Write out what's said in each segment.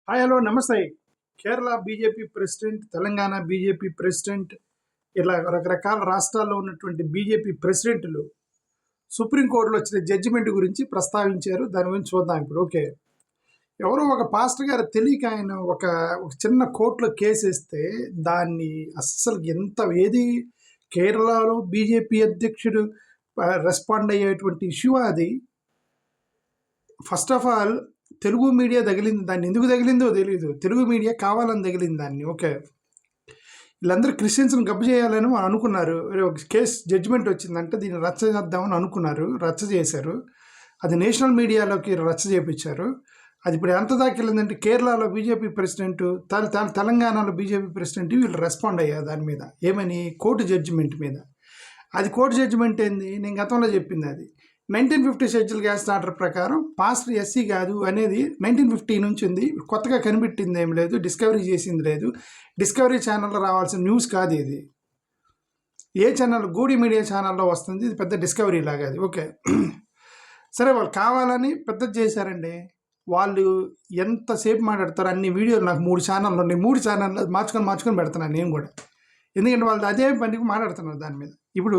Hi hello నమస్తే. Kerala BJP president, Telangana BJP president, ఇలా రకరకాల రాష్ట్రాల్లో ఉన్నటువంటి బీజేపీ ప్రెసిడెంట్లు సుప్రీంకోర్టులో వచ్చిన జడ్జిమెంట్ గురించి ప్రస్తావించారు. దాని గురించి చూద్దాం ఇప్పుడు. ఓకే, ఎవరో ఒక పాస్టర్ గారు తెలియక ఆయన ఒక ఒక చిన్న కోర్టులో కేసు వేస్తే దాన్ని అస్సలు ఎంత ఏది కేరళలో బీజేపీ అధ్యక్షుడు రెస్పాండ్ అయ్యేటువంటి ఇష్యూ అది. First of all Telugu media తగిలింది, దాన్ని ఎందుకు తగిలిందో తెలియదు. తెలుగు మీడియా కావాలని తగిలింది దాన్ని. ఓకే, వీళ్ళందరూ క్రిస్టియన్స్ని గబ్బు చేయాలని అనుకున్నారు. ఒక కేసు జడ్జిమెంట్ వచ్చిందంటే దీన్ని రచ్చ చేద్దామని అనుకున్నారు, రచ్చ చేశారు. అది నేషనల్ మీడియాలోకి రచ్చ చేయించారు. అది ఇప్పుడు ఎంత దాకా వెళ్ళిందంటే కేరళలో బీజేపీ ప్రెసిడెంట్, తెలంగాణలో బీజేపీ ప్రెసిడెంట్ వీళ్ళు రెస్పాండ్ అయ్యారు దాని మీద. ఏమని? కోర్టు జడ్జిమెంట్ మీద. అది కోర్టు జడ్జిమెంట్ ఏంది? నేను గతంలో చెప్పింది అది 1950 షెడ్యూల్ క్యాస్ట్ ఆర్డర్ ప్రకారం పాస్టర్ ఎస్సీ కాదు అనేది 1950 నుంచి ఉంది. కొత్తగా కనిపెట్టింది ఏం లేదు, డిస్కవరీ చేసింది లేదు. డిస్కవరీ ఛానల్లో రావాల్సిన న్యూస్ కాదు ఇది. ఏ ఛానల్? గూడి మీడియా ఛానల్లో వస్తుంది. ఇది పెద్ద డిస్కవరీ లాగా అది. ఓకే, సరే, వాళ్ళు కావాలని పెద్దది చేశారండి. వాళ్ళు ఎంతసేపు మాట్లాడతారు? అన్ని వీడియోలు నాకు 3 ఛానళ్ళు ఉన్నాయి. 3 ఛానళ్ళు మార్చుకొని పెడుతున్నాను నేను కూడా. ఎందుకంటే వాళ్ళు అదే పనికి మాట్లాడుతున్నారు దాని మీద. ఇప్పుడు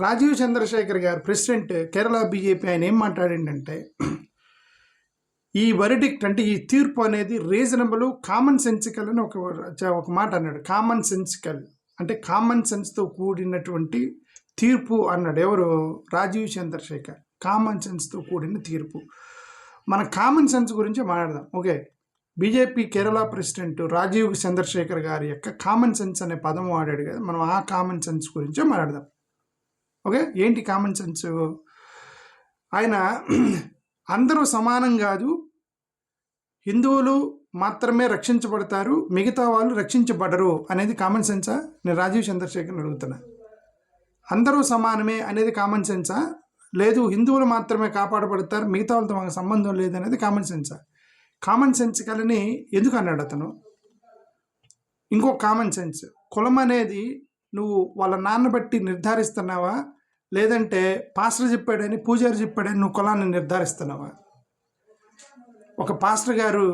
రాజీవ్ చంద్రశేఖర్ గారు ప్రెసిడెంట్ కేరళ బీజేపీ, ఆయన ఏం మాట్లాడిందంటే ఈ వర్డిక్ట్ అంటే ఈ తీర్పు అనేది రీజనబుల్, కామన్ సెన్సికల్ అని ఒక మాట అన్నాడు. కామన్ సెన్సికల్ అంటే కామన్ సెన్స్తో కూడినటువంటి తీర్పు అన్నాడు. ఎవరు? రాజీవ్ చంద్రశేఖర్. కామన్ సెన్స్తో కూడిన తీర్పు. మన కామన్ సెన్స్ గురించి మాట్లాడదాం. Okay, BJP Kerala president Rajeev Chandrasekhar గారి యొక్క కామన్ సెన్స్ అనే పదం వాడాడు కదా, మనం ఆ కామన్ సెన్స్ గురించే మాట్లాడదాం. ఓకే, ఏంటి కామన్ సెన్స్? ఆయన అందరూ సమానం కాదు, హిందువులు మాత్రమే రక్షించబడతారు, మిగతా వాళ్ళు రక్షించబడరు అనేది కామన్ సెన్సా? నేను రాజీవ్ చంద్రశేఖర్ని అడుగుతున్నా. అందరూ సమానమే అనేది కామన్ సెన్సా? లేదు, హిందువులు మాత్రమే కాపాడబడతారు, మిగతా వాళ్ళతో మాకు సంబంధం లేదనేది కామన్ సెన్సా? కామన్ సెన్స్ కలిని ఎందుకు అన్నాడు అతను? ఇంకో కామన్ సెన్స్, కులం అనేది నువ్వు వాళ్ళ నాన్న బట్టి నిర్ధారిస్తున్నావా, లేదంటే పాస్టర్ చెప్పాడని, పూజారి చెప్పాడని నువ్వు కులాన్ని నిర్ధారిస్తున్నావా? ఒక పాస్టర్ గారు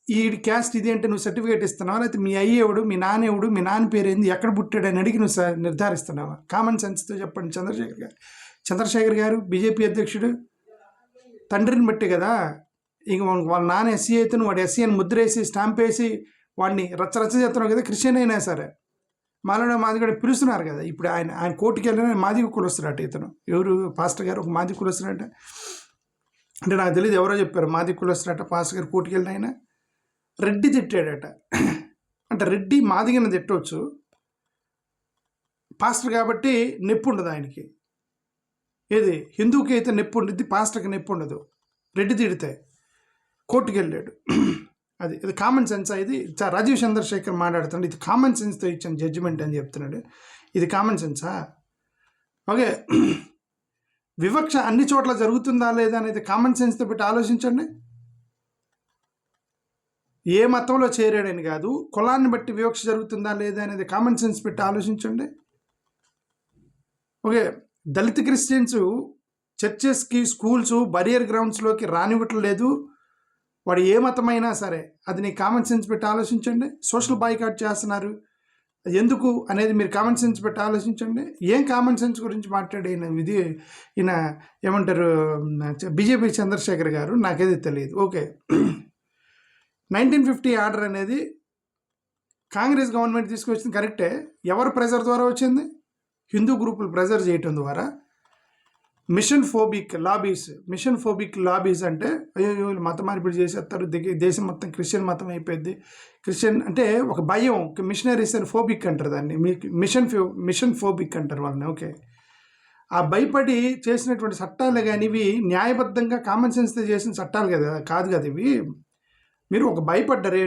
ఈ క్యాస్ట్ ఇది అంటే నువ్వు సర్టిఫికేట్ ఇస్తున్నావా, లేకపోతే మీ అయ్యేవుడు, మీ నాన్నేవుడు, మీ నాన్న పేరేంది, ఎక్కడ పుట్టాడని అడిగి నువ్వు నిర్ధారిస్తున్నావా? కామన్ సెన్స్తో చెప్పండి. చంద్రశేఖర్ గారు బీజేపీ అధ్యక్షుడు, తండ్రిని బట్టి కదా. ఇంక వాళ్ళ నాన్న ఎస్సీ అయితే నువ్వు వాడు ఎస్సీ అని ముద్ర వేసి స్టాంప్ వేసి వాడిని రచ్చ చేస్తున్నావు కదా. క్రిస్టియన్ అయినా సరే మాది కూడా పిలుస్తున్నారు కదా. ఇప్పుడు ఆయన కోర్టుకి వెళ్ళిన మాదిగ కులొస్తున్నాడు ఇతను. ఎవరు? పాస్టర్ గారు ఒక మాదిగ కులొస్తున్నాడట. అంటే నాకు తెలియదు, ఎవరో చెప్పారు మాదిగ కులొస్తున్నాడట. పాస్టర్ గారు కోర్టుకి వెళ్ళిన ఆయన రెడ్డి తిట్టాడట. అంటే రెడ్డి మాదిగని తిట్టవచ్చు, పాస్టర్ కాబట్టి నొప్పి ఉండదు ఆయనకి. ఏది? హిందూకి అయితే నొప్పి ఉండదు, పాస్టర్కి నొప్పి ఉండదు. రెడ్డి తిడితే కోర్టుకి వెళ్ళాడు. ఇది కామన్ సెన్స్. ఇది రాజీవ్ చంద్రశేఖర్ మాట్లాడుతున్నాడు, ఇది కామన్ సెన్స్తో ఇచ్చిన జడ్జిమెంట్ అని చెప్తున్నాడు. ఇది కామన్ సెన్సా? ఓకే, వివక్ష అన్ని చోట్ల జరుగుతుందా లేదా అనేది కామన్ సెన్స్తో పెట్టి ఆలోచించండి. ఏ మతంలో చేరాడని కాదు, కులాన్ని బట్టి వివక్ష జరుగుతుందా లేదా అనేది కామన్ సెన్స్ పెట్టి ఆలోచించండి. ఓకే, దళిత క్రిస్టియన్స్ చర్చెస్కి, స్కూల్స్, బరియర్ గ్రౌండ్స్లోకి రానివ్వట్లేదు. వాడు ఏ మతమైనా సరే అది నీ కామన్ సెన్స్ పెట్టి ఆలోచించండి. సోషల్ బాయ్కాట్ చేస్తున్నారు, ఎందుకు అనేది మీరు కామన్ సెన్స్ పెట్టి ఆలోచించండి. ఏం కామన్ సెన్స్ గురించి మాట్లాడే ఈయన ఏమంటారు బీజేపీ చంద్రశేఖర్ గారు? నాకేది తెలియదు. ఓకే, 1950 ఆర్డర్ అనేది కాంగ్రెస్ గవర్నమెంట్ తీసుకొచ్చింది కరెక్టే. ఎవరు ప్రెజర్ ద్వారా వచ్చింది? హిందూ గ్రూపులు ప్రెజర్ చేయటం ద్వారా. మిషన్ ఫోబిక్ లాబీస్ అంటే అయ్యో మత మార్పిడి చేసేస్తారు, దేశం మొత్తం క్రిస్టియన్ మతం అయిపోయింది, క్రిస్టియన్ అంటే ఒక భయం. మిషనరీస్ అని ఫోబిక్ అంటారు దాన్ని, మిషన్ ఫోబిక్ అంటారు వాళ్ళని. ఓకే, ఆ భయపడి చేసినటువంటి చట్టాలు కానీ ఇవి న్యాయబద్ధంగా కామన్ సెన్స్తో చేసిన చట్టాలు కాదు కదా ఇవి. మీరు ఒక భయపడ్డరే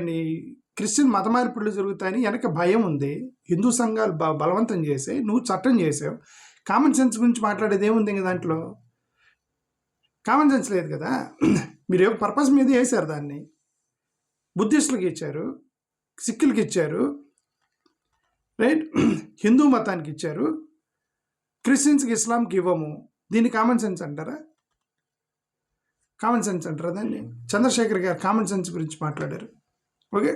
క్రిస్టియన్ మత మార్పిడులు జరుగుతాయని వెనక భయం ఉంది, హిందూ సంఘాలు బలవంతం చేసే నువ్వు చట్టం చేసావు. కామన్ సెన్స్ గురించి మాట్లాడేది ఏముంది? ఇంకా దాంట్లో కామన్ సెన్స్ లేదు కదా. మీరు ఏ పర్పస్ మీద వేశారు దాన్ని? బుద్ధిస్టులకి ఇచ్చారు, సిక్కులకి ఇచ్చారు, రైట్, హిందూ మతానికి ఇచ్చారు, క్రిస్టియన్స్కి, ఇస్లాంకి ఇవ్వము. దీన్ని కామన్ సెన్స్ అంటారా? కామన్ సెన్స్ అంటారా దాన్ని? చంద్రశేఖర్ గారు కామన్ సెన్స్ గురించి మాట్లాడారు. Okay,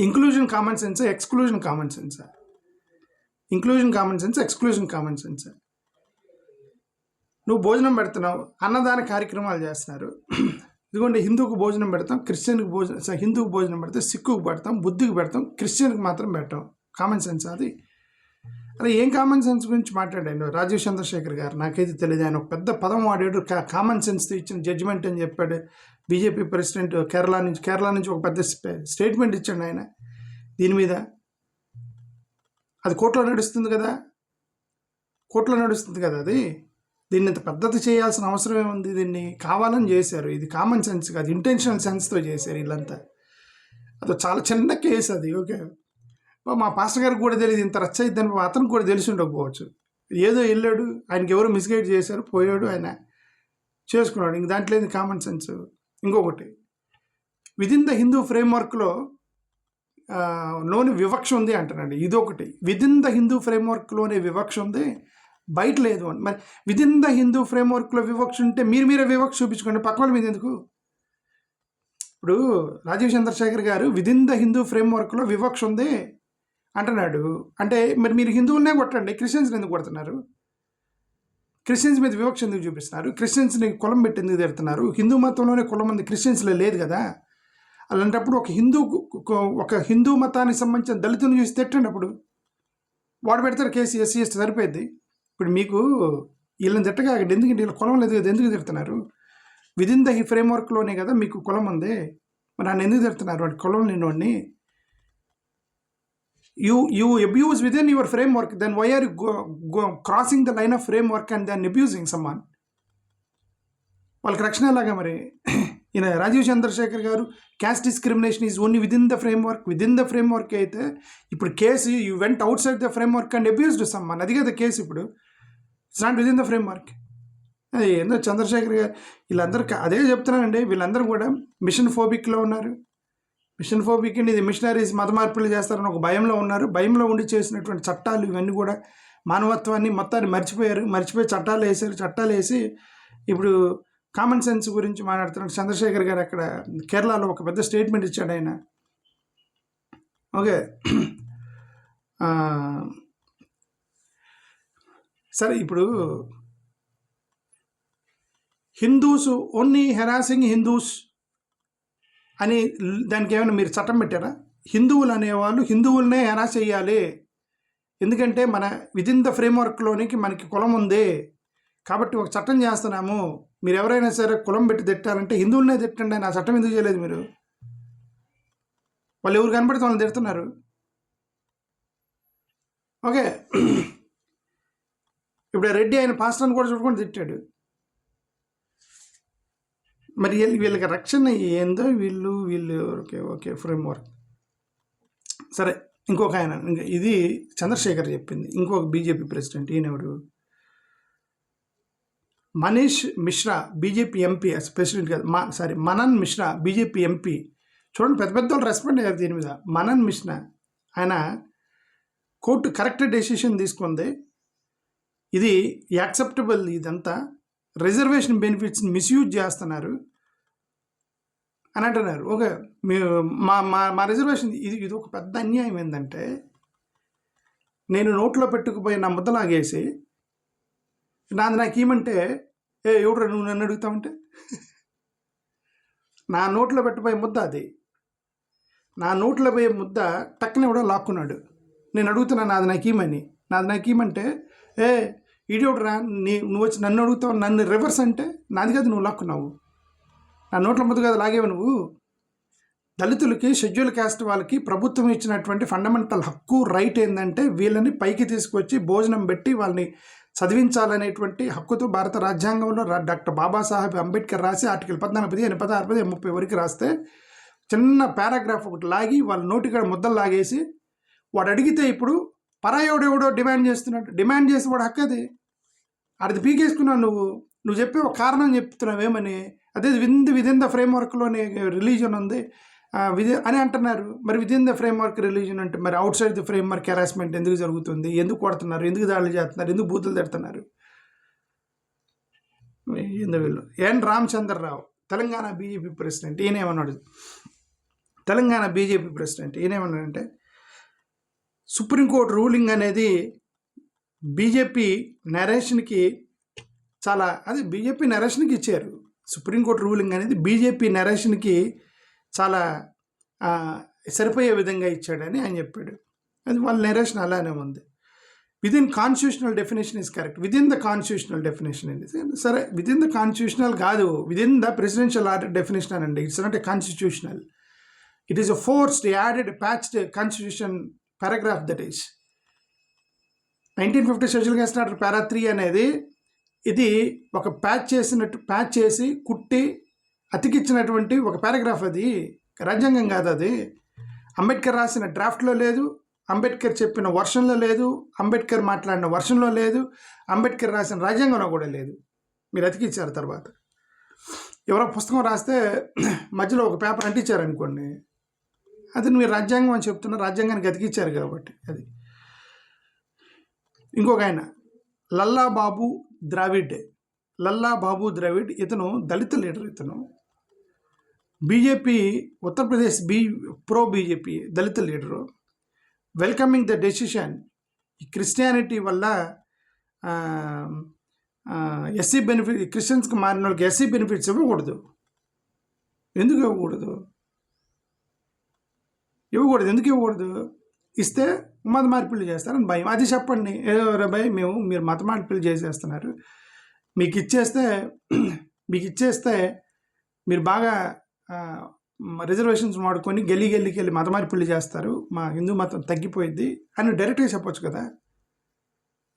inclusion common sense, exclusion common sense. Inclusion common sense, exclusion common sense. నువ్వు భోజనం పెడుతున్నావు, అన్నదాన కార్యక్రమాలు చేస్తున్నారు. ఇదిగోండి, హిందూకు భోజనం పెడతాం, క్రిస్టియన్కి భోజనం, హిందూకు భోజనం పెడతాం, సిక్కుకు పెడతాం, బుద్ధికి పెడతాం, క్రిస్టియన్కి మాత్రం పెట్టాం. కామన్ సెన్స్ అది. అరే ఏం కామన్ సెన్స్ గురించి మాట్లాడాడు రాజీవ్ చంద్రశేఖర్ గారు? నాకైతే తెలియదు. ఆయన ఒక పెద్ద పదం వాడాడు, కామన్ సెన్స్తో ఇచ్చిన జడ్జిమెంట్ అని చెప్పాడు. బీజేపీ ప్రెసిడెంట్ కేరళ నుంచి ఒక పెద్ద స్టేట్మెంట్ ఇచ్చాడు ఆయన దీని మీద. అది కోర్టులో నడుస్తుంది కదా, అది. దీన్ని ఇంత పద్ధతి చేయాల్సిన అవసరం ఏముంది? దీన్ని కావాలని చేశారు. ఇది కామన్ సెన్స్ కాదు, ఇంటెన్షనల్ సెన్స్తో చేశారు వీళ్ళంతా. అది చాలా చిన్న కేసు అది. ఓకే, మా పాస్టర్ గారికి కూడా తెలియదు ఇంత రచ్చ అయిద్దని. అతనికి కూడా తెలిసి ఉండకపోవచ్చు. ఏదో వెళ్ళాడు, ఆయనకి ఎవరు మిస్గైడ్ చేశారు, పోయాడు, ఆయన చేసుకున్నాడు. ఇంక దాంట్లో ఏది కామన్ సెన్స్? ఇంకొకటి, విదిన్ ద హిందూ ఫ్రేమ్వర్క్లో లోని వివక్ష ఉంది అంటున్నాడు. ఇదొకటి, విదిన్ ద హిందూ ఫ్రేమ్వర్క్లోనే వివక్ష ఉంది, బయట లేదు అని. మరి విదిన్ ద హిందూ ఫ్రేమ్వర్క్లో వివక్ష ఉంటే మీరే వివక్ష చూపించుకోండి, పక్కన మీద ఎందుకు? ఇప్పుడు రాజీవ్ చంద్రశేఖర్ గారు విదిన్ ద హిందూ ఫ్రేమ్వర్క్లో వివక్ష ఉంది అంటున్నాడు. అంటే మరి మీరు హిందువులనే కొట్టండి, క్రిస్టియన్స్ని ఎందుకు కొడుతున్నారు? క్రిస్టియన్స్ మీద వివక్ష ఎందుకు చూపిస్తున్నారు? క్రిస్టియన్స్ని కులం పెట్టి ఎందుకు తిడుతున్నారు? హిందూ మతంలోనే కులం ఉంది, క్రిస్టియన్స్లో లేదు కదా. అలాంటప్పుడు ఒక హిందూ మతానికి సంబంధించిన దళితుని చూసి తిట్టండి. అప్పుడు వాడు పెడతారు కేసు, ఎస్సీ ఎస్టీ సరిపోయింది. ఇప్పుడు మీకు వీళ్ళని తిట్టగా ఎందుకు వీళ్ళ కులం లేదు కదా, ఎందుకు తిడుతున్నారు? విదిన్ ద ఫ్రేమ్వర్క్లోనే కదా మీకు కులం ఉంది, మరి నన్ను ఎందుకు తిడుతున్నారు? వాడి కులం లేనివాడిని. You abuse within your framework, then why are you crossing the line of framework and then abusing someone? వాళ్ళకి రక్షణ ఎలాగా మరి? ఈయన రాజీవ్ చంద్రశేఖర్ గారు caste discrimination is only within the framework అయితే, ఇప్పుడు case you went out side the framework and abused someone, అది కదా కేసు. ఇప్పుడు it's not within the framework. అది ఏందో చంద్రశేఖర్ గారు వీళ్ళందరూ అదే చెప్తున్నానండి. వీళ్ళందరూ కూడా మిషన్ ఫోబిక్లో ఉన్నారు. మిషన్ ఫోబిక్ అండి, ఇది మిషనరీస్ మత మార్పులు చేస్తారని ఒక భయంలో ఉన్నారు. భయంలో ఉండి చేసినటువంటి చట్టాలు ఇవన్నీ కూడా మానవత్వాన్ని మొత్తాన్ని మర్చిపోయి చట్టాలు వేసి ఇప్పుడు కామన్ సెన్స్ గురించి మాట్లాడుతున్నాడు చంద్రశేఖర్ గారు. అక్కడ కేరళలో ఒక పెద్ద స్టేట్మెంట్ ఇచ్చాడు ఆయన. ఓకే, సరే, ఇప్పుడు హిందూస్ ఓన్లీ హెరాసింగ్ హిందూస్ అని దానికి ఏమైనా మీరు చట్టం పెట్టారా? హిందువులు అనేవాళ్ళు హిందువులనే హెరాస్ చేయాలి, ఎందుకంటే మన విదిన్ ద ఫ్రేమ్వర్క్లోనికి మనకి కులం ఉంది కాబట్టి ఒక చట్టం చేస్తున్నాము. మీరు ఎవరైనా సరే కులం పెట్టి తిట్టారంటే హిందువులనే తిట్టండి అని ఆ చట్టం ఎందుకు చేయలేదు మీరు? వాళ్ళు ఎవరు కనపడితే వాళ్ళని తిడుతున్నారు. ఓకే, ఇప్పుడు రెడ్డి ఆయన పాస్టర్ని కూడా చూడుకొని తిట్టాడు. మరి వీళ్ళకి రక్షణ ఏందో వీళ్ళు ఓకే ఫ్రేమ్వర్క్. సరే, ఇంకొక ఆయన, ఇది చంద్రశేఖర్ చెప్పింది. ఇంకొక బీజేపీ ప్రెసిడెంట్, ఈయనెవరు? Manish Mishra, BJP MP. President కాదు, మనన్ మిశ్రా, బీజేపీ ఎంపీ. చూడండి, పెద్ద పెద్ద వాళ్ళు రెస్పాండ్ అయ్యారు దీని మీద. మనన్ మిశ్రా ఆయన కోర్టు కరెక్ట్ డెసిషన్ తీసుకుంది, ఇది యాక్సెప్టబుల్, ఇదంతా రిజర్వేషన్ బెనిఫిట్స్ని మిస్యూజ్ చేస్తున్నారు అని అంటున్నారు. ఓకే, మా రిజర్వేషన్ ఇది ఒక పెద్ద అన్యాయం. ఏంటంటే, నేను నోట్లో పెట్టుకుపోయి నా ముద్దలాగేసి నాకు ఏమంటే, ఎవడు నువ్వు నన్ను అడుగుతావంటే, నా నోట్లో పెట్టిపోయే ముద్ద అది. నా నోట్లో పోయే ముద్ద టక్కున ఎవడో లాక్కున్నాడు. నేను అడుగుతున్నా నాది నాకు ఏమంటే, ఈడోడు రా, నువ్వు వచ్చి నన్ను అడుగుతావు, నన్ను రివర్స్ అంటే నాది కాదు, నువ్వు లాక్కున్నావు. నా నోట్ల ముద్దు కదా లాగేవు నువ్వు. దళితులకి, షెడ్యూల్ క్యాస్ట్ వాళ్ళకి ప్రభుత్వం ఇచ్చినటువంటి ఫండమెంటల్ హక్కు, రైట్ ఏంటంటే వీళ్ళని పైకి తీసుకొచ్చి భోజనం పెట్టి వాళ్ళని చదివించాలనేటువంటి హక్కుతో భారత రాజ్యాంగంలో డాక్టర్ బాబాసాహెబ్ అంబేద్కర్ రాసి ఆర్టికల్ 14, 15, 16, 30 వరకు రాస్తే చిన్న పారాగ్రాఫ్ ఒకటి లాగి వాళ్ళ నోటికాడ ముద్దలు లాగేసి వాడు అడిగితే ఇప్పుడు పరాయోడెవడో డిమాండ్ చేసి వాడు హక్కు అది. అది పీకేసుకున్నావు నువ్వు చెప్పే ఒక కారణం చెప్తున్నావేమని. అదే విదిన్ ద ఫ్రేమ్వర్క్లోనే రిలీజన్ ఉంది అని అంటున్నారు. మరి విదిన్ ద ఫ్రేమ్వర్క్ రిలీజన్ అంటే మరి out side the framework harassment ఎందుకు జరుగుతుంది? ఎందుకు కొడుతున్నారు? ఎందుకు దాడులు చేస్తున్నారు? ఎందుకు బూతులు తిడుతున్నారు? వీళ్ళు N Ramachandra Rao, Telangana BJP president, ఈయనేమన్నాడు? తెలంగాణ బీజేపీ ప్రెసిడెంట్ ఈయనేమన్నాడంటే సుప్రీంకోర్టు రూలింగ్ అనేది బీజేపీ నరేషన్కి బీజేపీ నరేషన్కి ఇచ్చారు. సుప్రీంకోర్టు రూలింగ్ అనేది బీజేపీ నరేషన్కి చాలా సరిపోయే విధంగా ఇచ్చాడని ఆయన చెప్పాడు. అది వాళ్ళ నరేషన్ అలానే ఉంది. Within constitutional definition is correct. Within the constitutional definition ఇది సరే, విదిన్ ద కాన్స్టిట్యూషనల్ కాదు, within the presidential order definition అనండి. It's not a constitutional, it is a forced added patched constitution paragraph. That is 1950 schedule caste order para 3 అనేది ఇది ఒక patch చేసి కుట్టి అతికిచ్చినటువంటి ఒక పారాగ్రాఫ్. అది రాజ్యాంగం కాదు. అది అంబేద్కర్ రాసిన డ్రాఫ్ట్లో లేదు, అంబేద్కర్ చెప్పిన వర్షన్లో లేదు, అంబేద్కర్ మాట్లాడిన వర్షన్లో లేదు, అంబేద్కర్ రాసిన రాజ్యాంగంలో కూడా లేదు. మీరు అతికిచ్చారు. తర్వాత ఎవరో పుస్తకం రాస్తే మధ్యలో ఒక పేపర్ అంటించారనుకోండి, అది మీరు రాజ్యాంగం అని చెప్తున్నా, రాజ్యాంగానికి అతికిచ్చారు కాబట్టి. అది ఇంకొక ఆయన లల్లా బాబు ద్రావిడ్ ఇతను దళిత లీడర్. ఇతను బీజేపీ ఉత్తరప్రదేశ్ ప్రో బీజేపీ దళిత leader. Welcoming the decision, Christianity వల్ల ఎస్సీ బెనిఫిట్, క్రిస్టియన్స్కి మారిన వాళ్ళకి ఎస్సీ బెనిఫిట్స్ ఇవ్వకూడదు. ఎందుకు ఇవ్వకూడదు? ఎందుకు ఇవ్వకూడదు? ఇస్తే మత మార్పిడి చేస్తారని భయం. అది చెప్పండి. భయ్ మీరు మత మార్పిడి చేసేస్తున్నారు, మీకు ఇచ్చేస్తే మీరు బాగా రిజర్వేషన్స్ వాడుకొని గెలికి వెళ్ళి మత మార్పిడి చేస్తారు, మా హిందూ మతం తగ్గిపోయింది అని డైరెక్ట్గా చెప్పొచ్చు కదా.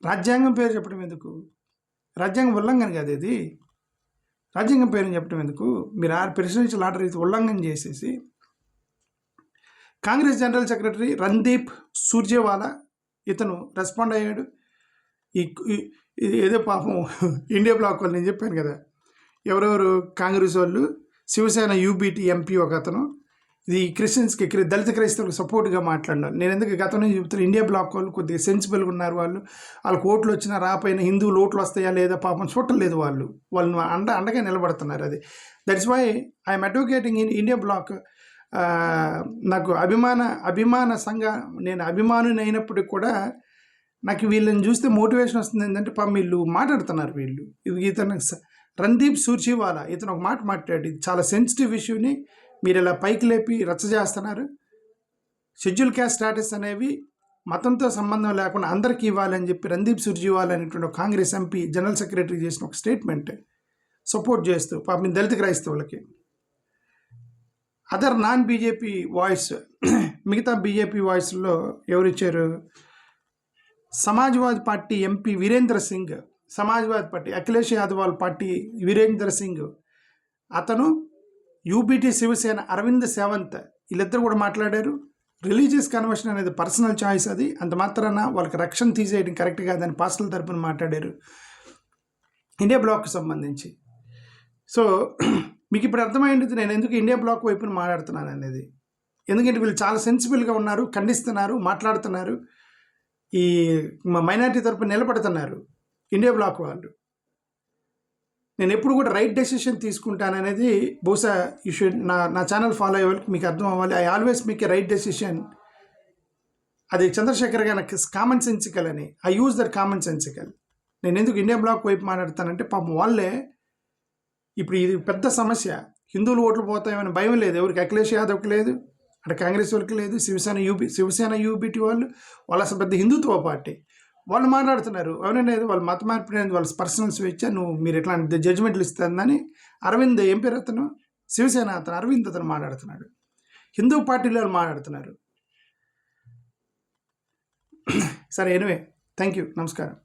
రాజ్యాంగం పేరు చెప్పడం ఎందుకు? రాజ్యాంగం ఉల్లంఘన కదా ఇది. రాజ్యాంగం పేరుని చెప్పడం ఎందుకు? మీరు ప్రెసిడెన్షియల్ ఆర్డర్ అయితే ఉల్లంఘన చేసేసి. కాంగ్రెస్ జనరల్ సెక్రటరీ రణదీప్ సుర్జేవాలా ఇతను రెస్పాండ్ అయ్యాడు. ఏదో పాపం ఇండియా బ్లాక్ వాళ్ళు నేను చెప్పాను కదా, ఎవరెవరు కాంగ్రెస్ వాళ్ళు, శివసేన యూబీటీ ఎంపీ ఒక అతను, ఇది క్రిస్టియన్స్కి దళిత క్రైస్తవులకు సపోర్ట్గా మాట్లాడినారు. నేను ఎందుకు గతంలో చెప్తాను, ఇండియా బ్లాక్ వాళ్ళు కొద్దిగా సెన్సిబుల్గా ఉన్నారు. వాళ్ళకి ఓట్లు వచ్చినా రాపోయినా హిందువులు ఓట్లు వస్తాయా లేదా పాపం చూడలేదు. వాళ్ళు అండగా నిలబడుతున్నారు. అది that's why I'm advocating in India bloc. నాకు అభిమాన సంఘ, నేను అభిమానుని అయినప్పటికి కూడా నాకు వీళ్ళని చూస్తే మోటివేషన్ వస్తుంది. ఏంటంటే పాపం వీళ్ళు మాట్లాడుతున్నారు. ఇతను రణదీప్ సుర్జేవాలా ఇతను ఒక మాట మాట్లాడి, ఇది చాలా సెన్సిటివ్ ఇష్యూని మీరు ఇలా పైకి లేపి రచ్చ చేస్తున్నారు. షెడ్యూల్ క్యాస్ట్ స్టాటస్ అనేవి మతంతో సంబంధం లేకుండా అందరికీ ఇవ్వాలని చెప్పి రణదీప్ సుర్జేవాలా అనేటువంటి ఒక కాంగ్రెస్ ఎంపీ జనరల్ సెక్రటరీ చేసిన ఒక స్టేట్మెంట్ సపోర్ట్ చేస్తూ పాపం దళిత క్రైస్తవులకి. అదర్ నాన్ బీజేపీ వాయిస్, మిగతా బీజేపీ వాయిస్లో ఎవరిచ్చారు? Samajwadi Party MP Virendra Singh, Samajwadi Party Akhilesh Yadav వాళ్ళ పార్టీ వీరేంద్ర సింగ్, అతను యూబీటీ శివసేన అరవింద్ సేవంత్, వీళ్ళిద్దరు కూడా మాట్లాడారు. రిలీజియస్ కన్వర్షన్ అనేది పర్సనల్ చాయిస్, అది అంత మాత్రాన వాళ్ళకి రక్షణ తీసేయడం కరెక్ట్ కాదని పర్సనల్ తరపున మాట్లాడారు ఇండియా బ్లాక్కి సంబంధించి. సో మీకు ఇప్పుడు అర్థమైంది నేను ఎందుకు ఇండియా బ్లాక్ వైపున మాట్లాడుతున్నాను అనేది. ఎందుకంటే వీళ్ళు చాలా సెన్సిబుల్గా ఉన్నారు, ఖండిస్తున్నారు, మాట్లాడుతున్నారు, ఈ మైనారిటీ తరపున నిలబడుతున్నారు ఇండియా బ్లాక్ వాళ్ళు. నేను ఎప్పుడు కూడా రైట్ డెసిషన్ తీసుకుంటాననేది బహుశా యూ షుడ్ నా ఛానల్ ఫాలో అయ్యే వాళ్ళకి మీకు అర్థం అవ్వాలి. I always make a right decision. అది చంద్రశేఖర్ గారి కామన్ సెన్సికల్ అని, I use that common sensical. నేను ఎందుకు ఇండియా బ్లాక్ వైపు మాట్లాడతానంటే పాపం వాళ్ళే ఇప్పుడు ఇది పెద్ద సమస్య. హిందువులు ఓట్లు పోతాయని భయం లేదు ఎవరికి. అఖిలేష్ యాదవ్కి లేదు, అంటే కాంగ్రెస్ వాళ్ళకి లేదు, శివసేన యూబీటీ వాళ్ళు అసలు పెద్ద హిందుత్వ పార్టీ. వాళ్ళు మాట్లాడుతున్నారు అవునండి, వాళ్ళు మత మార్పిడి అనేది వాళ్ళ పర్సనల్ స్వేచ్ఛ, మీరు ఎట్లాంటి జడ్జిమెంట్లు ఇస్తుందని అరవింద్ ఏం పేరు అతను, శివసేన అతను అరవింద్ అతను మాట్లాడుతున్నాడు. హిందూ పార్టీలో మాట్లాడుతున్నారు. సరే, ఎనివే, థ్యాంక్ యూ, నమస్కారం.